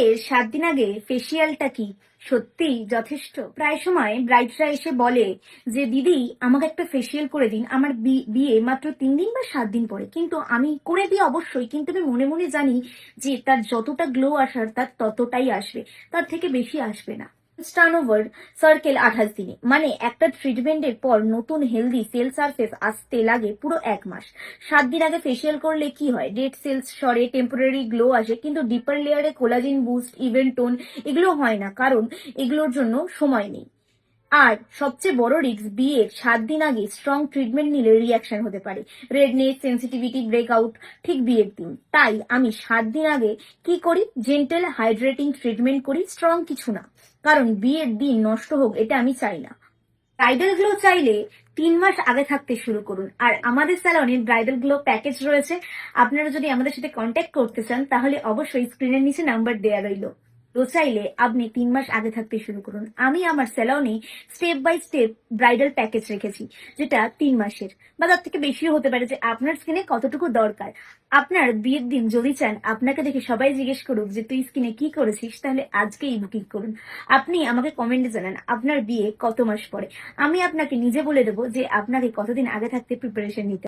এর 7 দিন আগে ফেসিয়ালটা কি সত্যিই যথেষ্ট? প্রায় সময় ব্রাইডরা এসে বলে যে দিদি আমাকে একটা ফেসিয়াল করে দিন, আমার বিয়ে মাত্র 3 দিন বা 7 দিন পরে। কিন্তু আমি করে দিই অবশ্যই, কিন্তু আমি মনে মনে জানি যে তার যতটা গ্লো আসার তার ততটাই আসবে, তার থেকে বেশি আসবে না। টার্নওভার সার্কেল 28 দিনে, মানে একটা ট্রিটমেন্টের পর নতুন হেলদি সেল সারফেস আসতে লাগে পুরো 1 মাস। 7 দিন আগে ফেসিয়াল করলে কি হয়, ডেড সেলস সরে, টেম্পোরারি গ্লো আসে, কিন্তু ডিপার লেয়ারে কোলাজেন বুস্ট, ইভেন টোন এগুলো হয় না, কারণ এগুলোর জন্য সময় নেই। আর সবচেয়ে বড় রিস্ক, বিয়ের 7 দিন আগে স্ট্রং ট্রিটমেন্ট নিলে রিয়াকশন হতে পারে, রেডনেস, সেন্সিটিভিটি, ব্রেকআউট, ঠিক বিয়ের দিন। তাই আমি 7 দিন আগে কি করি, জেন্টেল হাইড্রেটিং ট্রিটমেন্ট করি, স্ট্রং কিছু না, কারণ বিয়ের দিন নষ্ট হোক এটা আমি চাই না। ব্রাইডাল গ্লো চাইলে 3 মাস আগে থাকতে শুরু করুন। আর আমাদের স্যালনে ব্রাইডাল গ্লো প্যাকেজ রয়েছে, আপনারা যদি আমাদের সাথে কন্ট্যাক্ট করতে চান তাহলে অবশ্যই স্ক্রিনের নিচে নাম্বার দেওয়া রইল। তো চাইলে আপনি 3 মাস আগে থাকতে শুরু করুন। আমি আমার স্যালনে step by step bridal package রেখেছি, যেটা 3 মাসের বা তার থেকে বেশিও হতে পারে, যে আপনার স্কিনে কতটুকু দরকার। আপনার বিয়ের দিন যদি চান আপনাকে দেখে সবাই জিজ্ঞেস করুক যে তুই স্কিনে কি করেছিস, তাহলে আজকেই বুকিং করুন। আপনি আমাকে কমেন্টে জানান আপনার বিয়ে কত মাস পরে, আমি আপনাকে নিজে বলে দেবো যে আপনাকে কতদিন আগে থাকতে প্রিপারেশন নিতে